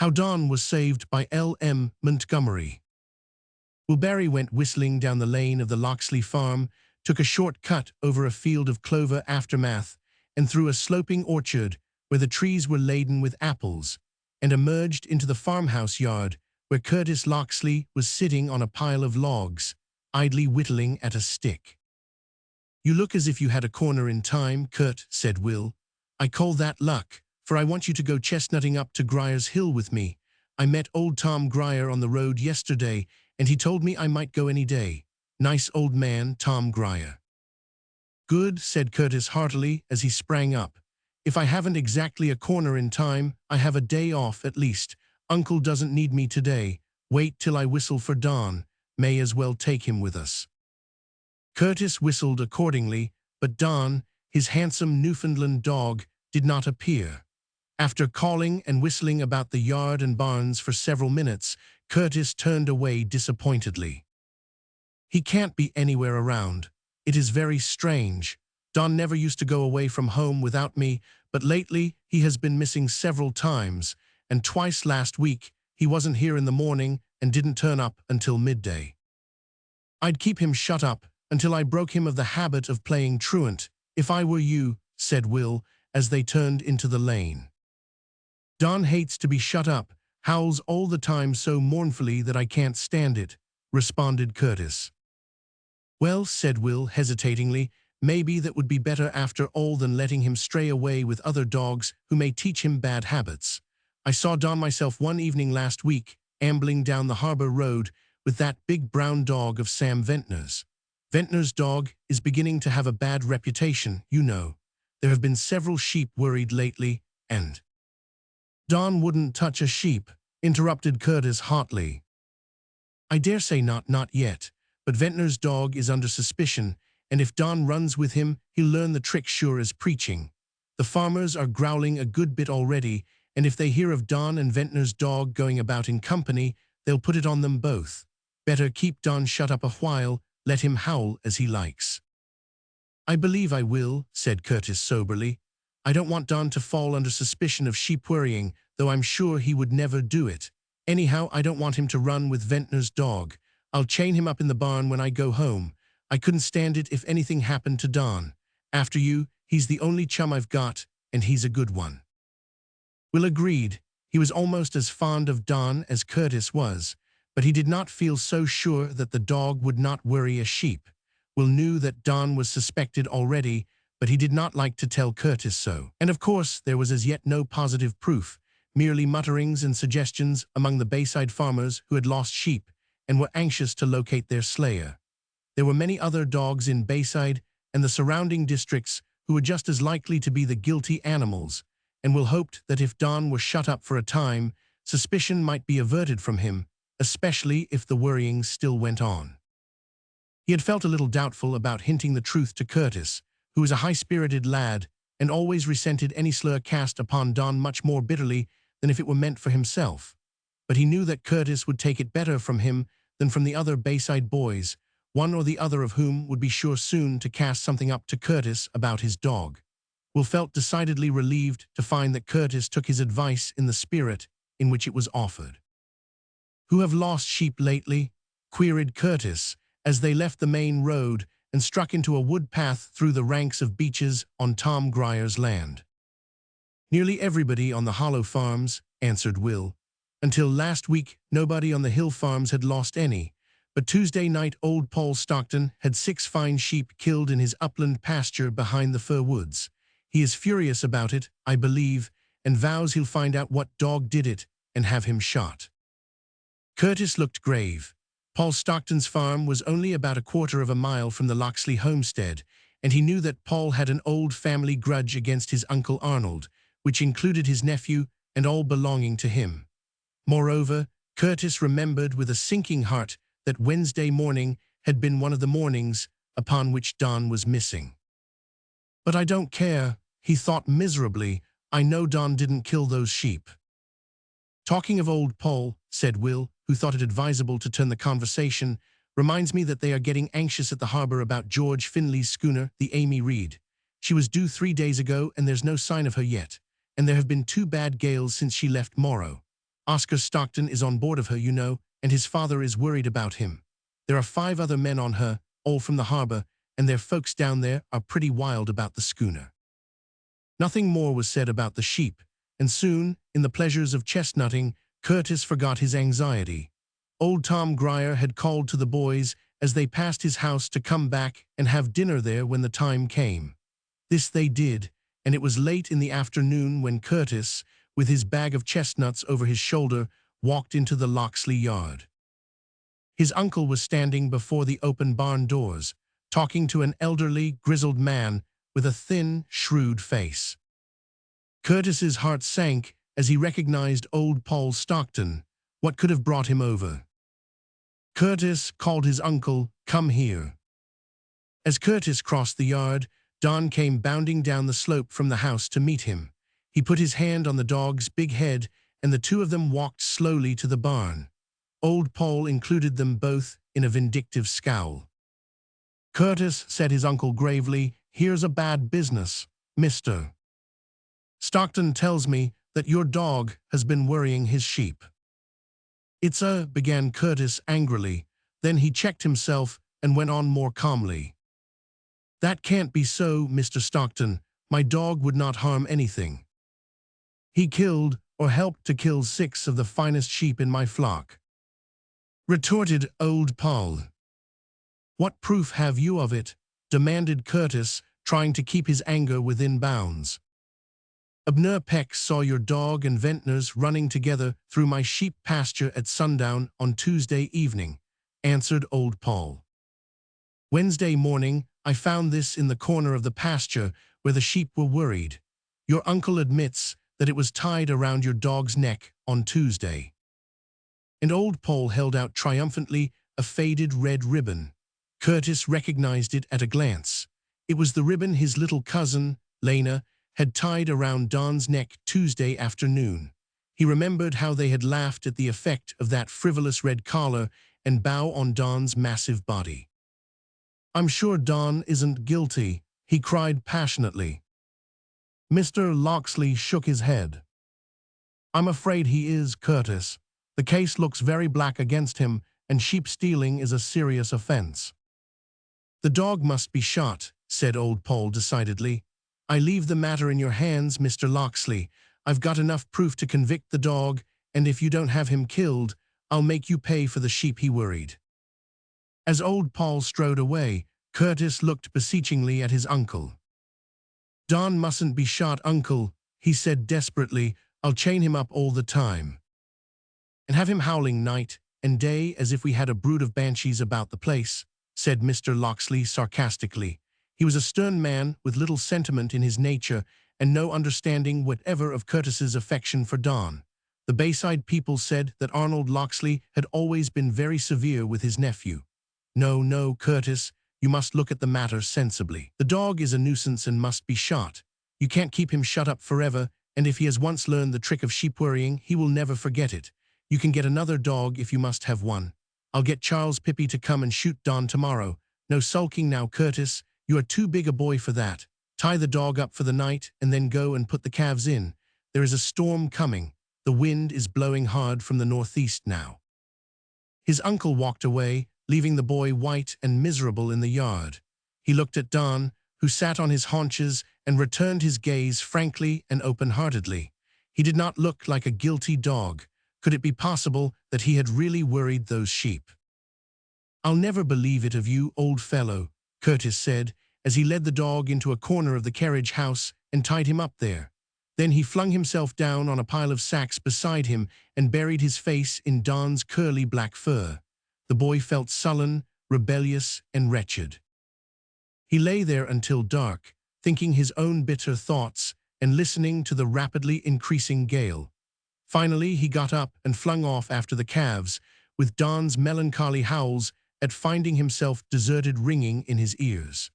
How Dawn Was Saved by L M Montgomery. Will Barry went whistling down the lane of the Locksley farm, took a short cut over a field of clover aftermath, and through a sloping orchard where the trees were laden with apples, and emerged into the farmhouse yard where Curtis Locksley was sitting on a pile of logs, idly whittling at a stick. "You look as if you had a corner in time, Kurt," said Will. "I call that luck, for I want you to go chestnutting up to Grier's Hill with me. I met old Tom Grier on the road yesterday, and he told me I might go any day. Nice old man, Tom Grier." "Good," said Curtis heartily as he sprang up. "If I haven't exactly a corner in time, I have a day off at least. Uncle doesn't need me today. Wait till I whistle for Don. May as well take him with us." Curtis whistled accordingly, but Don, his handsome Newfoundland dog, did not appear. After calling and whistling about the yard and barns for several minutes, Curtis turned away disappointedly. "He can't be anywhere around. It is very strange. Don never used to go away from home without me, but lately he has been missing several times, and twice last week he wasn't here in the morning and didn't turn up until midday. I'd keep him shut up until I broke him of the habit of playing truant, if I were you," said Will, as they turned into the lane. "Don hates to be shut up, howls all the time so mournfully that I can't stand it," responded Curtis. "Well," said Will hesitatingly, "maybe that would be better after all than letting him stray away with other dogs who may teach him bad habits. I saw Don myself one evening last week, ambling down the harbor road with that big brown dog of Sam Ventnor's. Ventnor's dog is beginning to have a bad reputation, you know. There have been several sheep worried lately, and—" "Don wouldn't touch a sheep," interrupted Curtis hotly. "I dare say not yet, but Ventnor's dog is under suspicion, and if Don runs with him, he'll learn the trick sure as preaching. The farmers are growling a good bit already, and if they hear of Don and Ventnor's dog going about in company, they'll put it on them both. Better keep Don shut up a while, let him howl as he likes." "I believe I will," said Curtis soberly. "I don't want Don to fall under suspicion of sheep worrying, though I'm sure he would never do it. Anyhow, I don't want him to run with Ventnor's dog. I'll chain him up in the barn when I go home. I couldn't stand it if anything happened to Don. After you, he's the only chum I've got, and he's a good one." Will agreed. He was almost as fond of Don as Curtis was, but he did not feel so sure that the dog would not worry a sheep. Will knew that Don was suspected already, but he did not like to tell Curtis so. And of course, there was as yet no positive proof, merely mutterings and suggestions among the Bayside farmers who had lost sheep and were anxious to locate their slayer. There were many other dogs in Bayside and the surrounding districts who were just as likely to be the guilty animals, and Will hoped that if Don were shut up for a time, suspicion might be averted from him, especially if the worrying still went on. He had felt a little doubtful about hinting the truth to Curtis, who was a high-spirited lad and always resented any slur cast upon Don much more bitterly than if it were meant for himself. But he knew that Curtis would take it better from him than from the other Bayside boys, one or the other of whom would be sure soon to cast something up to Curtis about his dog. Will felt decidedly relieved to find that Curtis took his advice in the spirit in which it was offered. "Who have lost sheep lately?" queried Curtis, as they left the main road and struck into a wood path through the ranks of beeches on Tom Grier's land. "Nearly everybody on the Hollow farms," answered Will. "Until last week, nobody on the hill farms had lost any, but Tuesday night old Paul Stockton had 6 fine sheep killed in his upland pasture behind the fir woods. He is furious about it, I believe, and vows he'll find out what dog did it and have him shot." Curtis looked grave. Paul Stockton's farm was only about a quarter of a mile from the Locksley homestead, and he knew that Paul had an old family grudge against his Uncle Arnold, which included his nephew and all belonging to him. Moreover, Curtis remembered with a sinking heart that Wednesday morning had been one of the mornings upon which Don was missing. "But I don't care," he thought miserably. "I know Don didn't kill those sheep." "Talking of old Paul," said Will, who thought it advisable to turn the conversation, "reminds me that they are getting anxious at the harbor about George Finley's schooner, the Amy Reed. She was due 3 days ago, and there's no sign of her yet, and there have been 2 bad gales since she left Morro. Oscar Stockton is on board of her, you know, and his father is worried about him. There are 5 other men on her, all from the harbor, and their folks down there are pretty wild about the schooner." Nothing more was said about the sheep, and soon, in the pleasures of chestnutting, Curtis forgot his anxiety. Old Tom Grier had called to the boys as they passed his house to come back and have dinner there when the time came. This they did, and it was late in the afternoon when Curtis, with his bag of chestnuts over his shoulder, walked into the Locksley yard. His uncle was standing before the open barn doors, talking to an elderly, grizzled man with a thin, shrewd face. Curtis's heart sank as he recognized old Paul Stockton. What could have brought him over? Curtis called his uncle, "Come here." As Curtis crossed the yard, Don came bounding down the slope from the house to meet him. He put his hand on the dog's big head, and the two of them walked slowly to the barn. Old Paul included them both in a vindictive scowl. "Curtis," said his uncle gravely, "here's a bad business, Mr. Stockton tells me that your dog has been worrying his sheep." "It's a," began Curtis angrily. Then he checked himself and went on more calmly. "That can't be so, Mr. Stockton. My dog would not harm anything. He killed or helped to kill 6 of the finest sheep in my flock," retorted old Paul. "What proof have you of it?" demanded Curtis, trying to keep his anger within bounds. "Abner Peck saw your dog and Ventnor's running together through my sheep pasture at sundown on Tuesday evening," answered old Paul. "Wednesday morning, I found this in the corner of the pasture where the sheep were worried. Your uncle admits that it was tied around your dog's neck on Tuesday." And old Paul held out triumphantly a faded red ribbon. Curtis recognized it at a glance. It was the ribbon his little cousin, Lena, had tied around Don's neck Tuesday afternoon. He remembered how they had laughed at the effect of that frivolous red collar and bow on Don's massive body. "I'm sure Don isn't guilty," he cried passionately. Mr. Locksley shook his head. "I'm afraid he is, Curtis. The case looks very black against him, and sheep stealing is a serious offense." "The dog must be shot," said old Paul decidedly. "I leave the matter in your hands, Mr. Locksley. I've got enough proof to convict the dog, and if you don't have him killed, I'll make you pay for the sheep he worried." As old Paul strode away, Curtis looked beseechingly at his uncle. "Don mustn't be shot, uncle," he said desperately. "I'll chain him up all the time, and have him howling night and day as if we had a brood of banshees about the place," said Mr. Locksley sarcastically. He was a stern man with little sentiment in his nature and no understanding whatever of Curtis's affection for Don. The Bayside people said that Arnold Locksley had always been very severe with his nephew. "No, no, Curtis, you must look at the matter sensibly. The dog is a nuisance and must be shot. You can't keep him shut up forever, and if he has once learned the trick of sheep worrying, he will never forget it. You can get another dog if you must have one. I'll get Charles Pippy to come and shoot Don tomorrow. No sulking now, Curtis. You are too big a boy for that. Tie the dog up for the night and then go and put the calves in. There is a storm coming. The wind is blowing hard from the northeast now." His uncle walked away, leaving the boy white and miserable in the yard. He looked at Don, who sat on his haunches, and returned his gaze frankly and open-heartedly. He did not look like a guilty dog. Could it be possible that he had really worried those sheep? "I'll never believe it of you, old fellow," Curtis said, as he led the dog into a corner of the carriage house and tied him up there. Then he flung himself down on a pile of sacks beside him and buried his face in Don's curly black fur. The boy felt sullen, rebellious, and wretched. He lay there until dark, thinking his own bitter thoughts and listening to the rapidly increasing gale. Finally, he got up and flung off after the calves, with Don's melancholy howls at finding himself deserted ringing in his ears.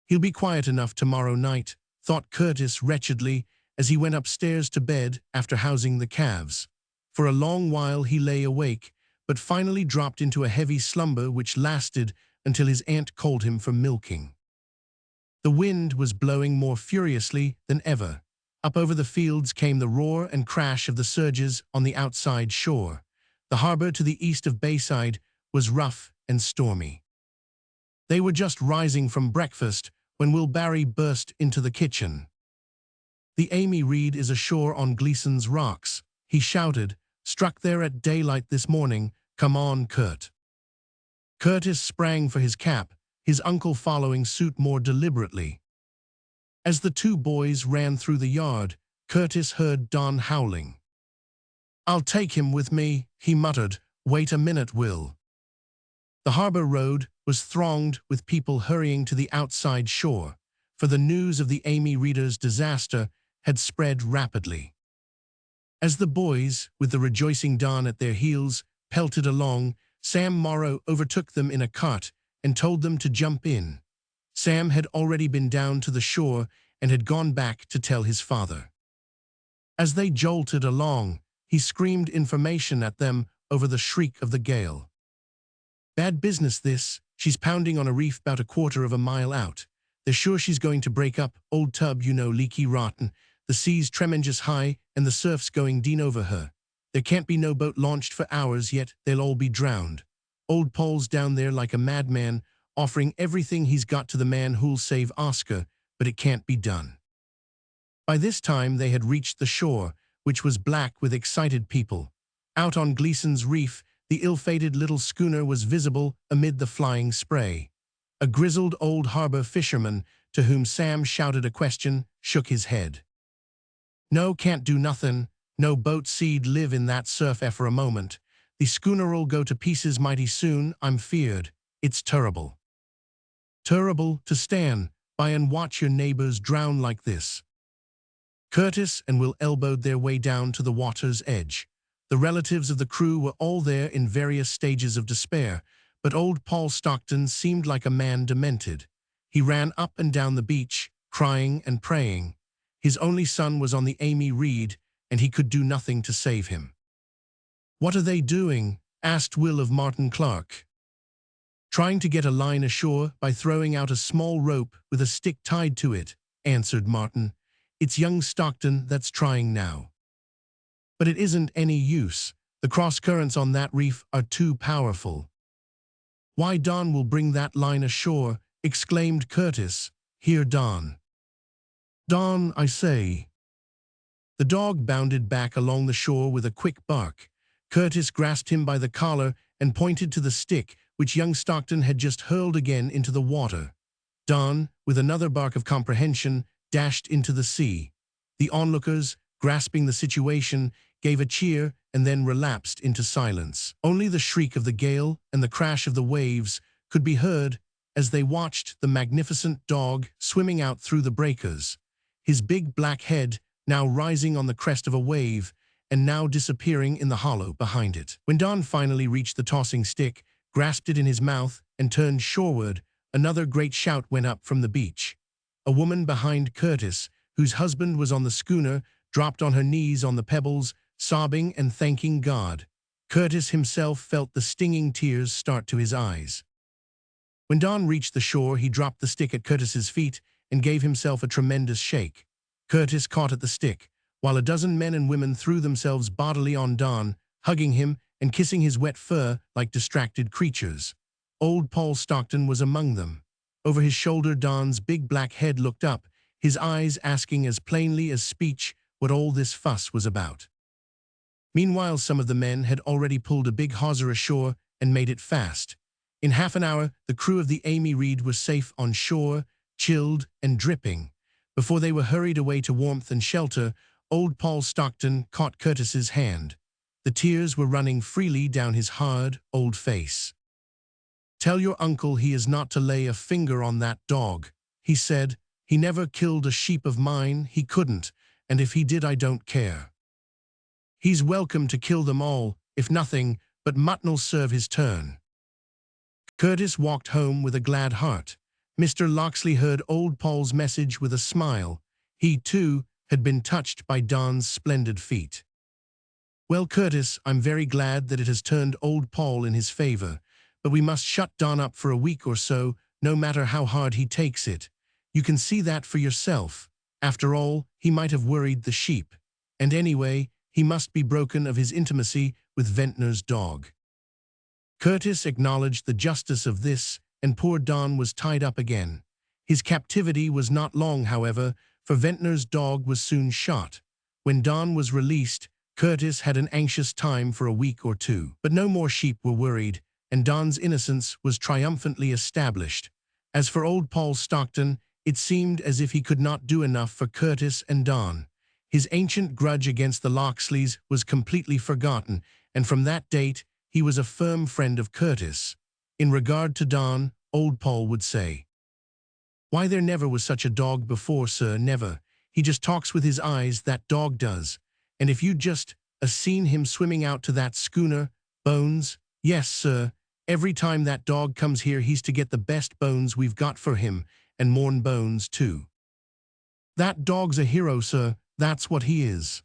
"He'll be quiet enough tomorrow night," thought Curtis wretchedly as he went upstairs to bed after housing the calves. For a long while he lay awake, but finally dropped into a heavy slumber which lasted until his aunt called him for milking. The wind was blowing more furiously than ever. Up over the fields came the roar and crash of the surges on the outside shore. The harbor to the east of Bayside was rough and stormy. They were just rising from breakfast when Will Barry burst into the kitchen. "The Amy Reed is ashore on Gleeson's Rocks," he shouted. "Struck there at daylight this morning. Come on, Kurt." Curtis sprang for his cap, his uncle following suit more deliberately. As the two boys ran through the yard, Curtis heard Don howling. "I'll take him with me," he muttered. "Wait a minute, Will." The harbor road was thronged with people hurrying to the outside shore, for the news of the Amy Reeder's disaster had spread rapidly. As the boys, with the rejoicing Don at their heels, pelted along, Sam Morrow overtook them in a cart and told them to jump in. Sam had already been down to the shore and had gone back to tell his father. As they jolted along, he screamed information at them over the shriek of the gale. "Bad business this. She's pounding on a reef about a quarter of a mile out. They're sure she's going to break up. Old tub, you know, leaky rotten. The sea's tremendous high and the surf's going dean over her. There can't be no boat launched for hours yet. They'll all be drowned. Old Paul's down there like a madman, offering everything he's got to the man who'll save Oscar, but it can't be done." By this time they had reached the shore, which was black with excited people. Out on Gleeson's Reef, the ill-fated little schooner was visible amid the flying spray. A grizzled old harbor fisherman, to whom Sam shouted a question, shook his head. "No, can't do nothin'. No boat seed live in that surf for a moment. The schooner'll go to pieces mighty soon, I'm feared. It's terrible. Terrible to stand by and watch your neighbors drown like this." Curtis and Will elbowed their way down to the water's edge. The relatives of the crew were all there in various stages of despair, but old Paul Stockton seemed like a man demented. He ran up and down the beach, crying and praying. His only son was on the Amy Reed, and he could do nothing to save him. "What are they doing?" asked Will of Martin Clark. "Trying to get a line ashore by throwing out a small rope with a stick tied to it," answered Martin. "It's young Stockton that's trying now. But it isn't any use. The cross-currents on that reef are too powerful." "Why, Don will bring that line ashore," exclaimed Curtis. "Here, Don. Don, I say." The dog bounded back along the shore with a quick bark. Curtis grasped him by the collar and pointed to the stick, which young Stockton had just hurled again into the water. Don, with another bark of comprehension, dashed into the sea. The onlookers, grasping the situation, gave a cheer and then relapsed into silence. Only the shriek of the gale and the crash of the waves could be heard as they watched the magnificent dog swimming out through the breakers, his big black head now rising on the crest of a wave and now disappearing in the hollow behind it. When Don finally reached the tossing stick, grasped it in his mouth, and turned shoreward, another great shout went up from the beach. A woman behind Curtis, whose husband was on the schooner, dropped on her knees on the pebbles, sobbing and thanking God. Curtis himself felt the stinging tears start to his eyes. When Don reached the shore, he dropped the stick at Curtis's feet and gave himself a tremendous shake. Curtis caught at the stick, while a dozen men and women threw themselves bodily on Don, hugging him and kissing his wet fur like distracted creatures. Old Paul Stockton was among them. Over his shoulder, Don's big black head looked up, his eyes asking as plainly as speech what all this fuss was about. Meanwhile, some of the men had already pulled a big hawser ashore and made it fast. In half an hour, the crew of the Amy Reed was safe on shore, chilled and dripping. Before they were hurried away to warmth and shelter, old Paul Stockton caught Curtis's hand. The tears were running freely down his hard, old face. "Tell your uncle he is not to lay a finger on that dog," he said. "He never killed a sheep of mine, he couldn't, and if he did I don't care. He's welcome to kill them all, if nothing but mutton'll serve his turn." Curtis walked home with a glad heart. Mr. Locksley heard old Paul's message with a smile. He, too, had been touched by Don's splendid feat. "Well, Curtis, I'm very glad that it has turned old Paul in his favor, but we must shut Don up for a week or so, no matter how hard he takes it. You can see that for yourself. After all, he might have worried the sheep. And anyway, he must be broken of his intimacy with Ventnor's dog. Curtis acknowledged the justice of this, and poor Don was tied up again. His captivity was not long, however, for Ventnor's dog was soon shot. When Don was released, Curtis had an anxious time for a week or two. But no more sheep were worried, and Don's innocence was triumphantly established. As for old Paul Stockton, it seemed as if he could not do enough for Curtis and Don. His ancient grudge against the Locksleys was completely forgotten, and from that date, he was a firm friend of Curtis. In regard to Don, old Paul would say, "Why, there never was such a dog before, sir, never. He just talks with his eyes, that dog does. And if you just seen him swimming out to that schooner, Bones, yes, sir, every time that dog comes here he's to get the best bones we've got for him, and more'n bones, too. That dog's a hero, sir, that's what he is."